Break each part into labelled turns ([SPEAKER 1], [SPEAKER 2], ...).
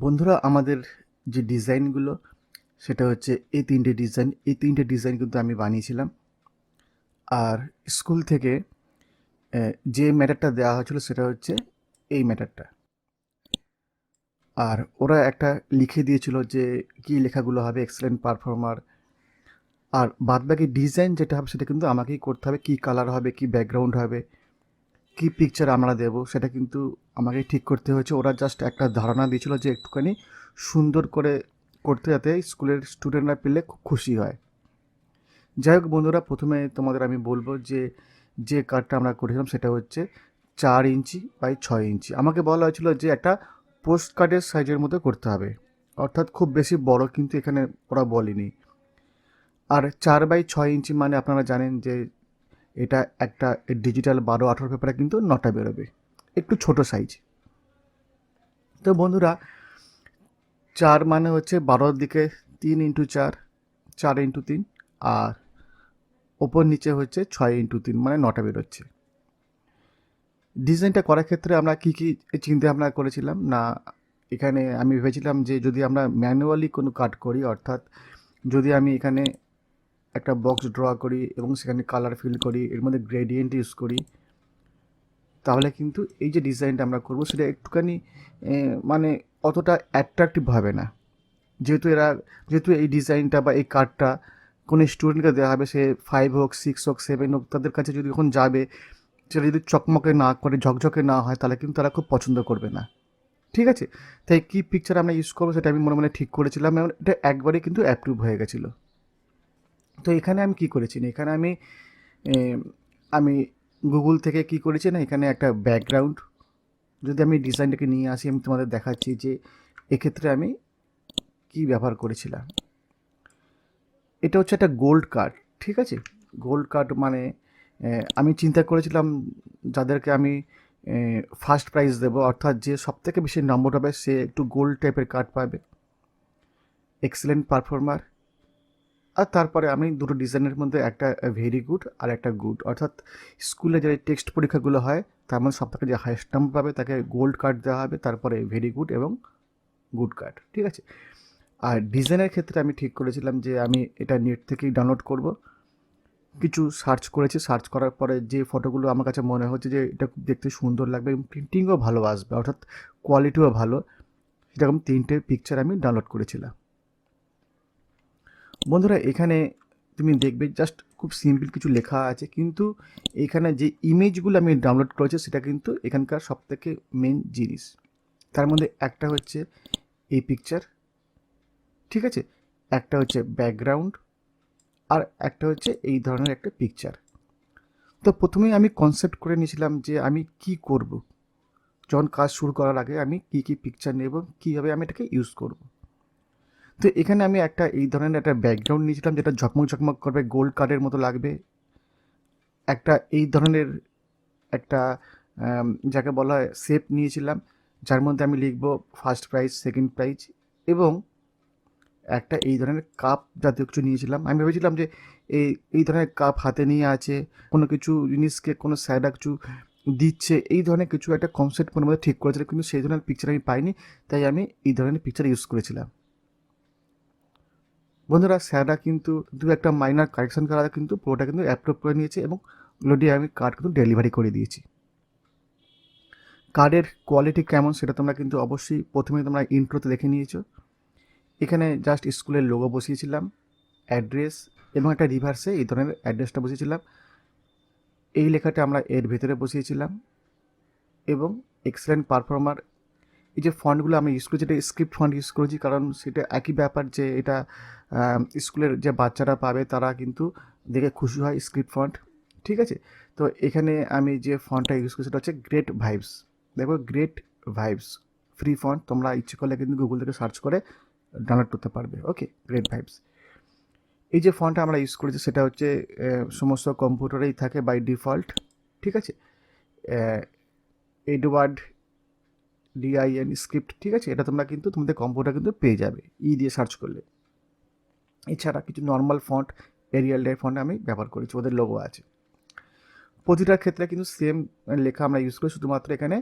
[SPEAKER 1] বন্ধুরা আমাদের যে ডিজাইনগুলো সেটা হচ্ছে এই তিনটে ডিজাইন কিন্তু আমি বানিয়েছিলাম। আর স্কুল থেকে যে ম্যাটারটা দেওয়া হয়েছিল সেটা হচ্ছে এই ম্যাটারটা। আর ওরা একটা লিখে দিয়েছিল যে কি লেখাগুলো হবে, এক্সেলেন্ট পারফর্মার। আর বাদবাকি ডিজাইন যেটা হবে সেটা কিন্তু আমাকেই করতে হবে, কি কালার হবে, কি ব্যাকগ্রাউন্ড হবে, কি পিকচার আমরা দেব সেটা কিন্তু আমাকেই ঠিক করতে হয়েছে। ওরা জাস্ট একটা ধারণা দিয়েছিল যে একটুখানি সুন্দর করে করতে, যাতে স্কুলের স্টুডেন্টরা পেলে খুব খুশি হয়। যাই হোক বন্ধুরা, প্রথমে তোমাদের আমি বলবো যে কার্ডটা আমরা করেছিলাম সেটা হচ্ছে 4 ইঞ্চি বাই 6 ইঞ্চি। আমাকে বলা হয়েছিল যে একটা পোস্ট কার্ডের সাইজের মতো করতে হবে, অর্থাৎ খুব বেশি বড় কিন্তু এখানে ওরা বলেনি। আর 4 বাই 6 ইঞ্চি মানে আপনারা জানেন যে এটা একটা ডিজিটাল 12-18 পেপারে কিন্তু 9টা বেরোবে, একটু ছোট সাইজ। তো বন্ধুরা, 4 মানে হচ্ছে 12 দিকে 3x4, 4x3, আর ওপর নিচে হচ্ছে 6x3, মানে 9টা বেরোচ্ছে। ডিজাইনটা করার ক্ষেত্রে আমরা কী কী চিন্তা ভাবনা করেছিলাম না, এখানে আমি ভেবেছিলাম যে যদি আমরা ম্যানুয়ালি কোনো কাট করি, অর্থাৎ যদি আমি এখানে একটা বক্স ড্র করি এবং সেখানে কালার ফিল করি, এর মধ্যে গ্রেডিয়েন্ট ইউজ করি, তাহলে কিন্তু এই যে ডিজাইনটা আমরা করব সেটা একটুখানি মানে অতটা অ্যাট্রাকটিভ হবে না। যেহেতু এই ডিজাইনটা বা এই কার্ডটা কোনো স্টুডেন্টকে দেওয়া হবে, সে 5 হোক, 6 হোক, 7 হোক, তাদের কাছে যদি যখন যাবে সেটা যদি চকমকে না করে, ঝকঝকে না হয়, তাহলে কিন্তু তারা খুব পছন্দ করবে না। ঠিক আছে? তাই কী পিকচার আমরা ইউজ করবো সেটা আমি মনে মনে ঠিক করেছিলাম এবং এটা একবারে কিন্তু অ্যাপ্রুভ হয়ে গেছিলো। তো এখানে আমি কি করেছি না, এখানে আমি গুগল থেকে কি করেছি না, এখানে একটা ব্যাকগ্রাউন্ড, যদি আমি ডিজাইনটাকে নিয়ে আসি আমি তোমাদের দেখাচ্ছি যে এক্ষেত্রে আমি কি ব্যবহার করেছিলাম। এটা হচ্ছে একটা গোল্ড কার্ড, ঠিক আছে? গোল্ড কার্ড মানে আমি চিন্তা করেছিলাম যাদেরকে আমি ফার্স্ট প্রাইজ দেবো, অর্থাৎ যে সবথেকে বেশি নম্বর হবে সে একটু গোল্ড টাইপের কার্ড পাবে, এক্সেলেন্ট পারফর্মার। আর তারপরে আমি দুটো ডিজাইনের মধ্যে একটা ভেরি গুড আর একটা গুড, অর্থাৎ স্কুলে যে টেক্সট পরীক্ষাগুলো হয় তার মধ্যে সবথেকে যে হাইয়েস্ট নাম্বার পাবে তাকে গোল্ড কার্ড দেওয়া হবে, তারপরে ভেরি গুড এবং গুড কার্ড, ঠিক আছে? আর ডিজাইনের ক্ষেত্রে আমি ঠিক করেছিলাম যে আমি এটা নেট থেকেই ডাউনলোড করব। কিছু সার্চ করেছি, সার্চ করার পরে যে ফটোগুলো আমার কাছে মনে হচ্ছে যে এটা খুব দেখতে সুন্দর লাগবে এবং প্রিন্টিংও ভালো আসবে, অর্থাৎ কোয়ালিটিও ভালো, সেরকম 3টে পিকচার আমি ডাউনলোড করেছিলাম। বন্ধুরা, এখানে তুমি দেখবে জাস্ট খুব সিম্পল কিছু লেখা আছে, কিন্তু এখানে যে ইমেজগুলো আমি ডাউনলোড করেছি সেটা কিন্তু এখানকার সবথেকে মেন জিনিস। তার মধ্যে একটা হচ্ছে এই পিকচার, ঠিক আছে? একটা হচ্ছে ব্যাকগ্রাউন্ড, আর একটা হচ্ছে এই ধরনের একটা পিকচার। তো প্রথমেই আমি কনসেপ্ট করে নিয়েছিলাম যে আমি কি করব, যখন কাজ শুরু করার আগে আমি কি পিকচার নেব, কীভাবে আমি এটাকে ইউজ করব। তো এখানে আমি একটা এই ধরনের একটা ব্যাকগ্রাউন্ড নিয়েছিলাম যেটা ঝকমক ঝকমক করবে, গোল্ড কার্ডের মতো লাগবে। একটা এই ধরনের একটা যাকে বলা হয় শেপ নিয়েছিলাম, যার মধ্যে আমি লিখব ফার্স্ট প্রাইজ, সেকেন্ড প্রাইজ, এবং একটা এই ধরনের কাপ জাতীয় কিছু নিয়েছিলাম। আমি ভেবেছিলাম যে এই ধরনের কাপ হাতে নিয়ে আছে, কোনো কিছু জিনিসকে কোনো স্যাররা কিছু দিচ্ছে, এই ধরনের কিছু একটা কনসেপ্ট মনের মধ্যে ঠিক করেছিলাম, কিন্তু সেই ধরনের পিকচার আমি পাইনি, তাই আমি এই ধরনের পিকচার ইউজ করেছিলাম। বন্ধুরা, স্যাররা কিন্তু দু একটা মাইনার কারেকশন করা কিন্তু পুরোটা কিন্তু অ্যাপ্রুভ করে নিয়েছে এবং ওগুলো দিয়ে আমি কার্ড কিন্তু ডেলিভারি করে দিয়েছি। কার্ডের কোয়ালিটি কেমন সেটা তোমরা কিন্তু অবশ্যই প্রথমে তোমরা ইন্ট্রোতে দেখে নিয়েছো। এখানে জাস্ট স্কুলের লোগো বসিয়েছিলাম, অ্যাড্রেস, এবং একটা রিভার্সে এই ধরনের অ্যাড্রেসটা বসিয়েছিলাম। এই লেখাটা আমরা এর ভেতরে বসিয়েছিলাম, এবং এক্সেলেন্ট পারফর্মার, এই যে ফন্টগুলো আমি ইউজ করেছি এটা স্ক্রিপ্ট ফন্ট ইউজ করেছি, কারণ সেটা একই ব্যাপার যে এটা স্কুলের যে বাচ্চারা পাবে তারা কিন্তু দেখে খুশি হয় স্ক্রিপ্ট ফন্ট, ঠিক আছে? তো এখানে আমি যে ফন্টটা ইউজ করি সেটা হচ্ছে গ্রেট ভাইবস। দেখো, গ্রেট ভাইবস ফ্রি ফন্ট, তোমরা ইচ্ছে করলে কিন্তু গুগল থেকে সার্চ করে ডাউনলোড করতে পারবে। ওকে, গ্রেট ভাইবস। এই যে ফন্টটা আমরা ইউজ করেছি সেটা হচ্ছে সমস্ত কম্পিউটারেই থাকে বাই ডিফল্ট, ঠিক আছে? এডওয়ার্ড ডিআইএন স্ক্রিপ্ট, ঠিক আছে? এটা তোমরা কিন্তু তোমাদের কম্পিউটার কিন্তু পেয়ে যাবে দিয়ে সার্চ করলে। এছাড়া কিছু normal font, arial type font আমি ব্যবহার করেছি, ওদের লোগো আছে। প্রতিটার ক্ষেত্রে কিন্তু সেম লেখা আমরা ইউজ করি, শুধুমাত্র এখানে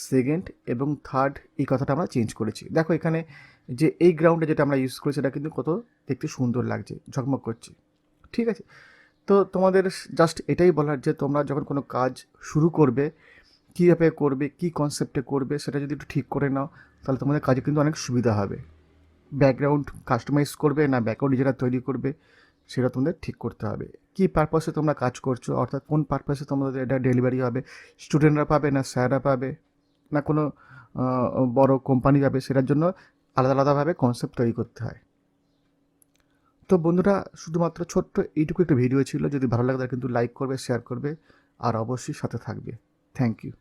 [SPEAKER 1] সেকেন্ড এবং থার্ড এই কথাটা আমরা চেঞ্জ করেছি। দেখো এখানে যে এই গ্রাউন্ডে যেটা আমরা ইউজ করি সেটা কিন্তু কত দেখতে সুন্দর লাগছে, ঝকমক করছে। ঠিক আছে, তো তোমাদের জাস্ট এটাই বলার যে তোমরা যখন কোনো কাজ শুরু করবে, কীভাবে করবে, কী কনসেপ্টে করবে, সেটা যদি একটু ঠিক করে নাও তাহলে তোমাদের কাজে কিন্তু অনেক সুবিধা হবে। ব্যাকগ্রাউন্ড কাস্টমাইজ করবে না ব্যাকগ্রাউন্ড নিজেরা তৈরি করবে, সেটা তোমাদের ঠিক করতে হবে। কী পারপাসে তোমরা কাজ করছো, অর্থাৎ কোন পারপাসে তোমাদের এটা ডেলিভারি হবে, স্টুডেন্টরা পাবে না স্যাররা পাবে না কোনো বড় কোম্পানি পাবে, সেটার জন্য আলাদা আলাদাভাবে কনসেপ্ট তৈরি করতে হয়। তো বন্ধুরা, শুধুমাত্র ছোট্ট এইটুকু একটা ভিডিও ছিল, যদি ভালো লাগে তাহলে কিন্তু লাইক করবে, শেয়ার করবে আর অবশ্যই সাথে থাকবে। Thank you.